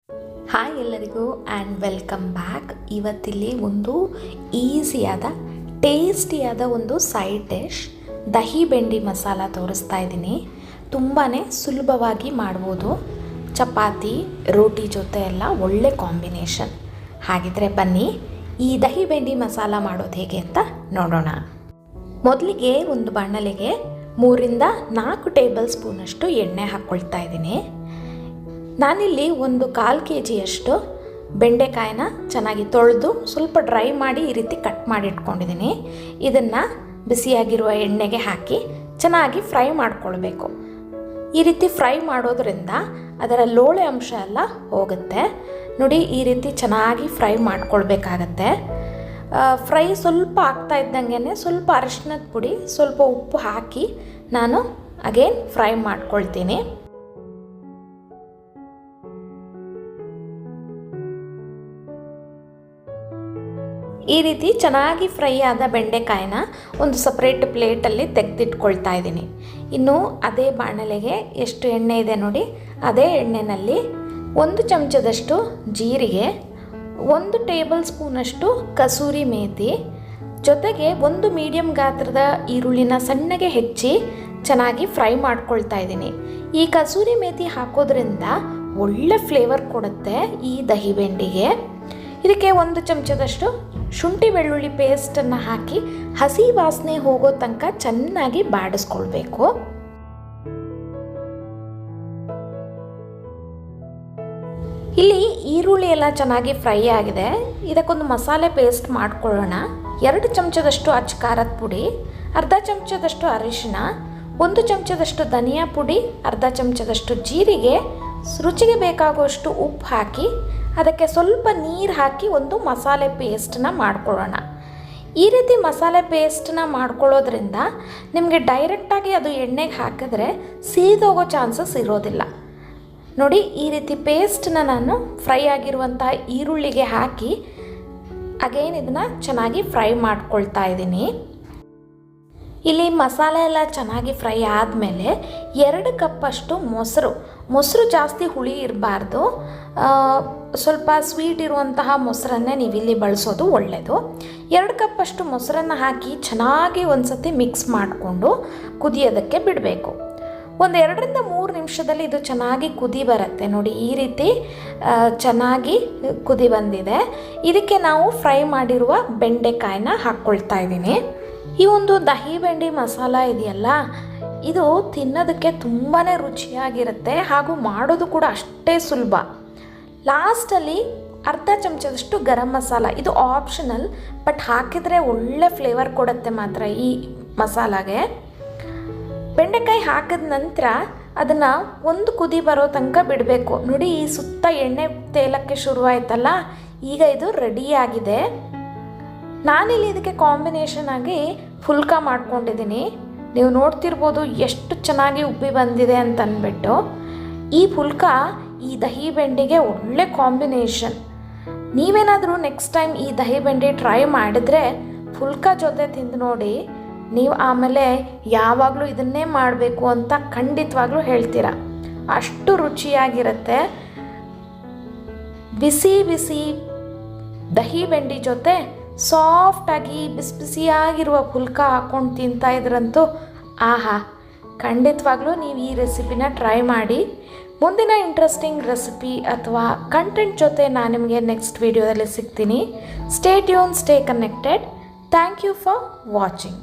Hi ಎಲ್ಲರಿಗೂ and welcome back. ಇವತ್ತಿಲ್ಲಿ ಒಂದು ಈಸಿಯಾದ ಟೇಸ್ಟಿಯಾದ ಒಂದು ಸೈಡ್ ಡಿಶ್ ದಹಿ ಬೆಂಡಿ ಮಸಾಲ ತೋರಿಸ್ತಾ ಇದ್ದೀನಿ. ತುಂಬಾ ಸುಲಭವಾಗಿ ಮಾಡ್ಬೋದು. ಚಪಾತಿ ರೋಟಿ ಜೊತೆ ಎಲ್ಲ ಒಳ್ಳೆ ಕಾಂಬಿನೇಷನ್. ಹಾಗಿದ್ರೆ ಬನ್ನಿ ಈ ದಹಿ ಬೆಂಡಿ ಮಸಾಲ ಮಾಡೋದು ಹೇಗೆ ಅಂತ ನೋಡೋಣ. ಮೊದಲಿಗೆ ಒಂದು ಬಾಣಲೆಗೆ 3-4 ಟೇಬಲ್ ಸ್ಪೂನಷ್ಟು ಎಣ್ಣೆ ಹಾಕ್ಕೊಳ್ತಾ ಇದ್ದೀನಿ. ನಾನಿಲ್ಲಿ ಒಂದು 1/4 kg ಬೆಂಡೆಕಾಯಿನ ಚೆನ್ನಾಗಿ ತೊಳೆದು ಸ್ವಲ್ಪ ಡ್ರೈ ಮಾಡಿ ಈ ರೀತಿ ಕಟ್ ಮಾಡಿ ಇಟ್ಕೊಂಡಿದ್ದೀನಿ. ಇದನ್ನು ಬಿಸಿಯಾಗಿರುವ ಎಣ್ಣೆಗೆ ಹಾಕಿ ಚೆನ್ನಾಗಿ ಫ್ರೈ ಮಾಡ್ಕೊಳ್ಬೇಕು. ಈ ರೀತಿ ಫ್ರೈ ಮಾಡೋದ್ರಿಂದ ಅದರ ಲೋಳೆ ಅಂಶ ಎಲ್ಲ ಹೋಗುತ್ತೆ. ನೋಡಿ, ಈ ರೀತಿ ಚೆನ್ನಾಗಿ ಫ್ರೈ ಮಾಡ್ಕೊಳ್ಬೇಕಾಗತ್ತೆ. ಫ್ರೈ ಸ್ವಲ್ಪ ಆಗ್ತಾ ಇದ್ದಂಗೆ ಸ್ವಲ್ಪ ಅರಿಶಿನದ ಪುಡಿ, ಸ್ವಲ್ಪ ಉಪ್ಪು ಹಾಕಿ ನಾನು ಅಗೇನ್ ಫ್ರೈ ಮಾಡ್ಕೊಳ್ತೀನಿ. ಈ ರೀತಿ ಚೆನ್ನಾಗಿ ಫ್ರೈ ಆದ ಬೆಂಡೆಕಾಯಿನ ಒಂದು ಸಪ್ರೇಟ್ ಪ್ಲೇಟಲ್ಲಿ ತೆಗೆದಿಟ್ಕೊಳ್ತಾ ಇದ್ದೀನಿ. ಇನ್ನು ಅದೇ ಬಾಣಲೆಗೆ ಎಷ್ಟು ಎಣ್ಣೆ ಇದೆ ನೋಡಿ, ಅದೇ ಎಣ್ಣೆಯಲ್ಲಿ 1 ಚಮಚದಷ್ಟು ಜೀರಿಗೆ, 1 ಟೇಬಲ್ ಸ್ಪೂನಷ್ಟು ಕಸೂರಿ ಮೇಥಿ, ಜೊತೆಗೆ 1 ಮೀಡಿಯಮ್ ಗಾತ್ರದ ಈರುಳ್ಳಿನ ಸಣ್ಣಗೆ ಹೆಚ್ಚಿ ಚೆನ್ನಾಗಿ ಫ್ರೈ ಮಾಡ್ಕೊಳ್ತಾ ಇದ್ದೀನಿ. ಈ ಕಸೂರಿ ಮೇಥಿ ಹಾಕೋದ್ರಿಂದ ಒಳ್ಳೆ ಫ್ಲೇವರ್ ಕೊಡುತ್ತೆ ಈ ದಹಿ ಬೆಂಡಿಗೆ. ಇದಕ್ಕೆ 1 ಚಮಚದಷ್ಟು ಶುಂಠಿ ಬೆಳ್ಳುಳ್ಳಿ ಪೇಸ್ಟನ್ನು ಹಾಕಿ ಹಸಿ ವಾಸನೆ ಹೋಗೋ ತನಕ ಚೆನ್ನಾಗಿ ಬಾಡಿಸ್ಕೊಳ್ಬೇಕು. ಇಲ್ಲಿ ಈರುಳ್ಳಿ ಎಲ್ಲ ಚೆನ್ನಾಗಿ ಫ್ರೈ ಆಗಿದೆ. ಇದಕ್ಕೊಂದು ಮಸಾಲೆ ಪೇಸ್ಟ್ ಮಾಡ್ಕೊಳ್ಳೋಣ. 2 ಚಮಚದಷ್ಟು ಅಚ್ಚ ಖಾರದ ಪುಡಿ, ಅರ್ಧ ಚಮಚದಷ್ಟು ಅರಿಶಿನ, 1 ಚಮಚದಷ್ಟು ಧನಿಯಾ ಪುಡಿ, ಅರ್ಧ ಚಮಚದಷ್ಟು ಜೀರಿಗೆ, ರುಚಿಗೆ ಬೇಕಾಗುವಷ್ಟು ಉಪ್ಪು ಹಾಕಿ ಅದಕ್ಕೆ ಸ್ವಲ್ಪ ನೀರು ಹಾಕಿ ಒಂದು ಮಸಾಲೆ ಪೇಸ್ಟನ್ನ ಮಾಡ್ಕೊಳ್ಳೋಣ. ಈ ರೀತಿ ಮಸಾಲೆ ಪೇಸ್ಟನ್ನ ಮಾಡ್ಕೊಳ್ಳೋದ್ರಿಂದ ನಿಮಗೆ ಡೈರೆಕ್ಟಾಗಿ ಅದು ಎಣ್ಣೆಗೆ ಹಾಕಿದ್ರೆ ಸೀದೋಗೋ ಚಾನ್ಸಸ್ ಇರೋದಿಲ್ಲ. ನೋಡಿ, ಈ ರೀತಿ ಪೇಸ್ಟನ್ನ ನಾನು ಫ್ರೈ ಆಗಿರುವಂಥ ಈರುಳ್ಳಿಗೆ ಹಾಕಿ ಅಗೇನ್ ಇದನ್ನು ಚೆನ್ನಾಗಿ ಫ್ರೈ ಮಾಡ್ಕೊಳ್ತಾ ಇದ್ದೀನಿ. ಇಲ್ಲಿ ಮಸಾಲೆ ಎಲ್ಲ ಚೆನ್ನಾಗಿ ಫ್ರೈ ಆದಮೇಲೆ 2 ಕಪ್ಪಷ್ಟು ಮೊಸರು ಜಾಸ್ತಿ ಹುಳಿ ಇರಬಾರ್ದು, ಸ್ವಲ್ಪ ಸ್ವೀಟ್ ಇರುವಂತಹ ಮೊಸರನ್ನೇ ನೀವಿಲ್ಲಿ ಬಳಸೋದು ಒಳ್ಳೆಯದು. 2 ಕಪ್ಪಷ್ಟು ಮೊಸರನ್ನು ಹಾಕಿ ಚೆನ್ನಾಗಿ ಒಂದು ಸತಿ ಮಿಕ್ಸ್ ಮಾಡಿಕೊಂಡು ಕುದಿಯೋದಕ್ಕೆ ಬಿಡಬೇಕು. ಒಂದು 2-3 ನಿಮಿಷದಲ್ಲಿ ಇದು ಚೆನ್ನಾಗಿ ಕುದಿ ಬರುತ್ತೆ. ನೋಡಿ, ಈ ರೀತಿ ಚೆನ್ನಾಗಿ ಕುದಿ ಬಂದಿದೆ. ಇದಕ್ಕೆ ನಾವು ಫ್ರೈ ಮಾಡಿರುವ ಬೆಂಡೆಕಾಯಿನ ಹಾಕ್ಕೊಳ್ತಾ ಇದ್ದೀನಿ. ಈ ಒಂದು ದಹಿ ಬೆಂಡಿ ಮಸಾಲ ಇದೆಯಲ್ಲ, ಇದು ತಿನ್ನೋದಕ್ಕೆ ತುಂಬಾ ರುಚಿಯಾಗಿರುತ್ತೆ ಹಾಗೂ ಮಾಡೋದು ಕೂಡ ಅಷ್ಟೇ ಸುಲಭ. ಲಾಸ್ಟಲ್ಲಿ ಅರ್ಧ ಚಮಚದಷ್ಟು ಗರಂ ಮಸಾಲ, ಇದು ಆಪ್ಷನಲ್, ಬಟ್ ಹಾಕಿದರೆ ಒಳ್ಳೆ ಫ್ಲೇವರ್ ಕೊಡುತ್ತೆ ಮಾತ್ರ ಈ ಮಸಾಲಾಗೆ. ಬೆಂಡೆಕಾಯಿ ಹಾಕಿದ ನಂತರ ಅದನ್ನು ಒಂದು ಕುದಿ ಬರೋ ತನಕ ಬಿಡಬೇಕು. ನೋಡಿ, ಈ ಸುತ್ತ ಎಣ್ಣೆ ತೇಲಕ್ಕೆ ಶುರುವಾಯ್ತಲ್ಲ, ಈಗ ಇದು ರೆಡಿಯಾಗಿದೆ. ನಾನಿಲ್ಲಿ ಇದಕ್ಕೆ ಕಾಂಬಿನೇಷನ್ ಆಗಿ ಫುಲ್ಕ ಮಾಡ್ಕೊಂಡಿದ್ದೀನಿ. ನೀವು ನೋಡ್ತಿರ್ಬೋದು ಎಷ್ಟು ಚೆನ್ನಾಗಿ ಉಬ್ಬಿ ಬಂದಿದೆ ಅಂತ ಅಂದ್ಬಿಟ್ಟು. ಈ ಫುಲ್ಕ ಈ ದಹಿ ಬೆಂಡಿಗೆ ಒಳ್ಳೆ ಕಾಂಬಿನೇಷನ್. ನೀವೇನಾದರೂ ನೆಕ್ಸ್ಟ್ ಟೈಮ್ ಈ ದಹಿ ಬೆಂಡಿ ಟ್ರೈ ಮಾಡಿದ್ರೆ ಫುಲ್ಕ ಜೊತೆ ತಿಂದು ನೋಡಿ, ನೀವು ಆಮೇಲೆ ಯಾವಾಗಲೂ ಇದನ್ನೇ ಮಾಡಬೇಕು ಅಂತ ಖಂಡಿತವಾಗ್ಲೂ ಹೇಳ್ತೀರ. ಅಷ್ಟು ರುಚಿಯಾಗಿರುತ್ತೆ. ಬಿಸಿ ಬಿಸಿ ದಹಿ ಬೆಂಡಿ ಜೊತೆ ಸಾಫ್ಟಾಗಿ ಬಿಸಿಯಾಗಿರುವ ಫುಲ್ಕ ಹಾಕ್ಕೊಂಡು ತಿಂತಾಯಿದ್ರಂತೂ ಆಹಾ, ಖಂಡಿತವಾಗ್ಲೂ ನೀವು ಈ ರೆಸಿಪಿನ ಟ್ರೈ ಮಾಡಿ. ಮುಂದಿನ ಇಂಟ್ರೆಸ್ಟಿಂಗ್ ರೆಸಿಪಿ ಅಥವಾ ಕಂಟೆಂಟ್ ಜೊತೆ ನಾನು ನಿಮಗೆ ನೆಕ್ಸ್ಟ್ ವಿಡಿಯೋದಲ್ಲಿ ಸಿಗ್ತೀನಿ. Stay tune, stay connected. Thank you for watching.